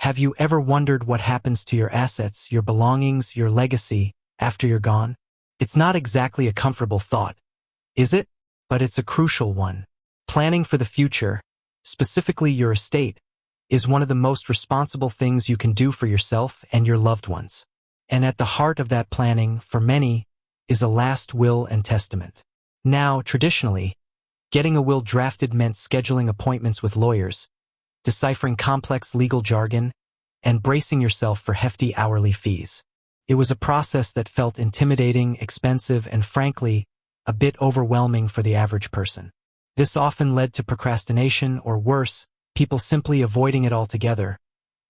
Have you ever wondered what happens to your assets, your belongings, your legacy, after you're gone? It's not exactly a comfortable thought, is it? But it's a crucial one. Planning for the future, specifically your estate, is one of the most responsible things you can do for yourself and your loved ones. And at the heart of that planning, for many, is a last will and testament. Now, traditionally, getting a will drafted meant scheduling appointments with lawyers, deciphering complex legal jargon, and bracing yourself for hefty hourly fees. It was a process that felt intimidating, expensive, and frankly, a bit overwhelming for the average person. This often led to procrastination, or worse, people simply avoiding it altogether,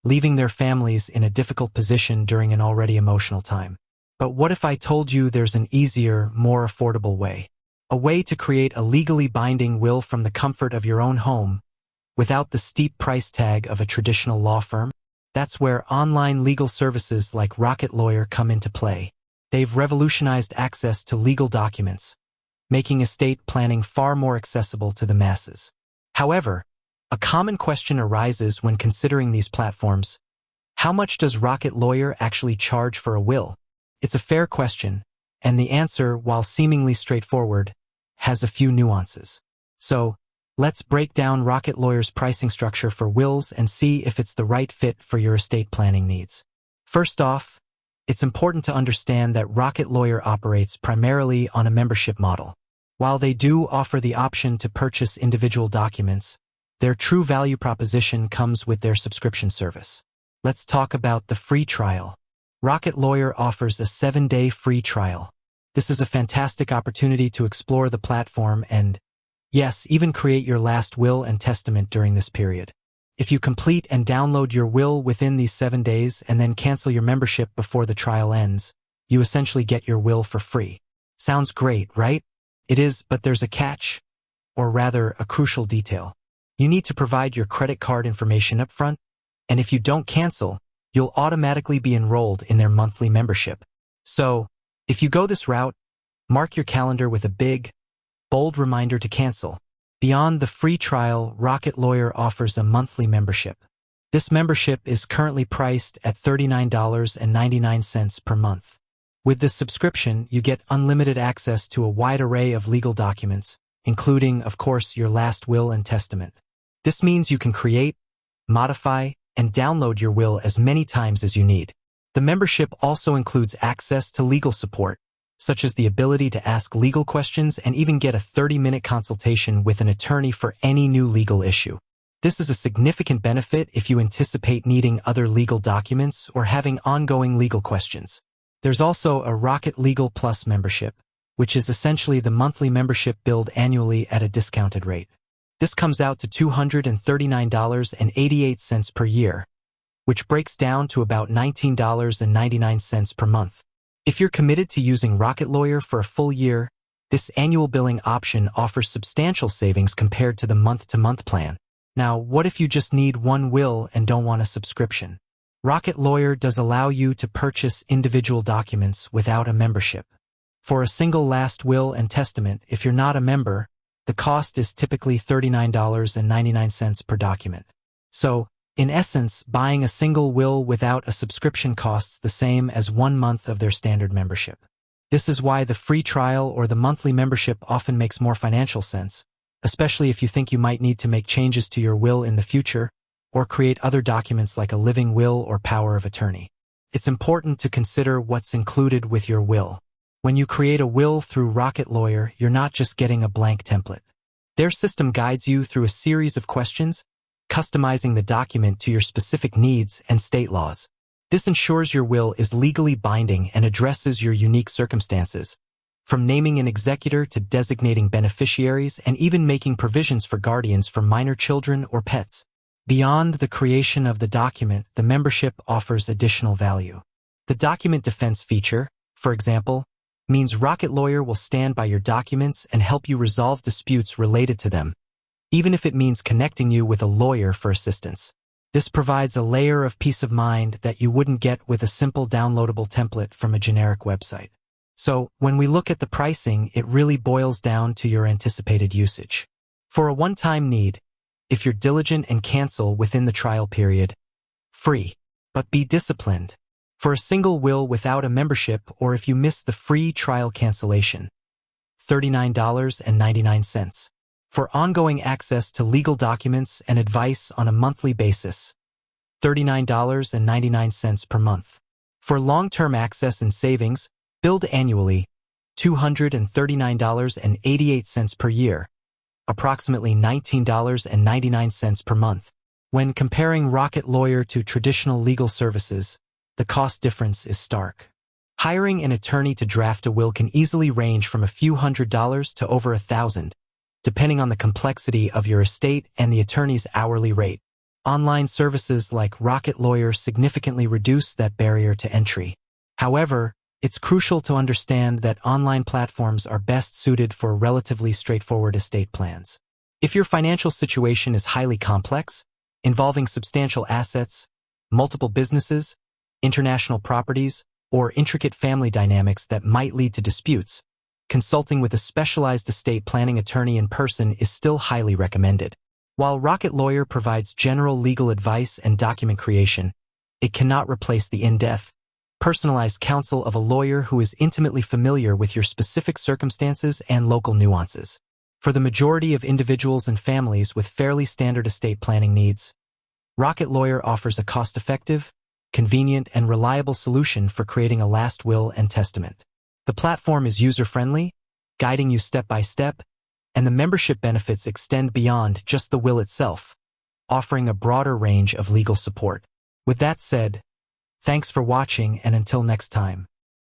leaving their families in a difficult position during an already emotional time. But what if I told you there's an easier, more affordable way? A way to create a legally binding will from the comfort of your own home, without the steep price tag of a traditional law firm? That's where online legal services like Rocket Lawyer come into play. They've revolutionized access to legal documents, making estate planning far more accessible to the masses. However, a common question arises when considering these platforms. How much does Rocket Lawyer actually charge for a will? It's a fair question, and the answer, while seemingly straightforward, has a few nuances. So, let's break down Rocket Lawyer's pricing structure for wills and see if it's the right fit for your estate planning needs. First off, it's important to understand that Rocket Lawyer operates primarily on a membership model. While they do offer the option to purchase individual documents, their true value proposition comes with their subscription service. Let's talk about the free trial. Rocket Lawyer offers a 7-day free trial. This is a fantastic opportunity to explore the platform and, yes, even create your last will and testament during this period. If you complete and download your will within these 7 days and then cancel your membership before the trial ends, you essentially get your will for free. Sounds great, right? It is, but there's a catch, or rather, a crucial detail. You need to provide your credit card information up front, and if you don't cancel, you'll automatically be enrolled in their monthly membership. So, if you go this route, mark your calendar with a big, bold reminder to cancel. Beyond the free trial, Rocket Lawyer offers a monthly membership. This membership is currently priced at $39.99 per month. With this subscription, you get unlimited access to a wide array of legal documents, including, of course, your last will and testament. This means you can create, modify, and download your will as many times as you need. The membership also includes access to legal support, such as the ability to ask legal questions and even get a 30-minute consultation with an attorney for any new legal issue. This is a significant benefit if you anticipate needing other legal documents or having ongoing legal questions. There's also a Rocket Legal Plus membership, which is essentially the monthly membership billed annually at a discounted rate. This comes out to $239.88 per year, which breaks down to about $19.99 per month. If you're committed to using Rocket Lawyer for a full year, this annual billing option offers substantial savings compared to the month-to-month plan. Now, what if you just need one will and don't want a subscription? Rocket Lawyer does allow you to purchase individual documents without a membership. For a single last will and testament, if you're not a member, the cost is typically $39.99 per document. So, in essence, buying a single will without a subscription costs the same as 1 month of their standard membership. This is why the free trial or the monthly membership often makes more financial sense, especially if you think you might need to make changes to your will in the future or create other documents like a living will or power of attorney. It's important to consider what's included with your will. When you create a will through Rocket Lawyer, you're not just getting a blank template. Their system guides you through a series of questions, customizing the document to your specific needs and state laws. This ensures your will is legally binding and addresses your unique circumstances, from naming an executor to designating beneficiaries and even making provisions for guardians for minor children or pets. Beyond the creation of the document, the membership offers additional value. The document defense feature, for example, means Rocket Lawyer will stand by your documents and help you resolve disputes related to them, even if it means connecting you with a lawyer for assistance. This provides a layer of peace of mind that you wouldn't get with a simple downloadable template from a generic website. So, when we look at the pricing, it really boils down to your anticipated usage. For a one-time need, if you're diligent and cancel within the trial period, Free. But be disciplined. For a single will without a membership or if you miss the free trial cancellation, $39.99. For ongoing access to legal documents and advice on a monthly basis, $39.99 per month. For long-term access and savings, billed annually, $239.88 per year, approximately $19.99 per month. When comparing Rocket Lawyer to traditional legal services, the cost difference is stark. Hiring an attorney to draft a will can easily range from a few $100s to over $1,000, depending on the complexity of your estate and the attorney's hourly rate. Online services like Rocket Lawyer significantly reduce that barrier to entry. However, it's crucial to understand that online platforms are best suited for relatively straightforward estate plans. If your financial situation is highly complex, involving substantial assets, multiple businesses, international properties, or intricate family dynamics that might lead to disputes, consulting with a specialized estate planning attorney in person is still highly recommended. While Rocket Lawyer provides general legal advice and document creation, it cannot replace the in-depth, personalized counsel of a lawyer who is intimately familiar with your specific circumstances and local nuances. For the majority of individuals and families with fairly standard estate planning needs, Rocket Lawyer offers a cost-effective, convenient, and reliable solution for creating a last will and testament. The platform is user-friendly, guiding you step by step, and the membership benefits extend beyond just the will itself, offering a broader range of legal support. With that said, thanks for watching, and until next time.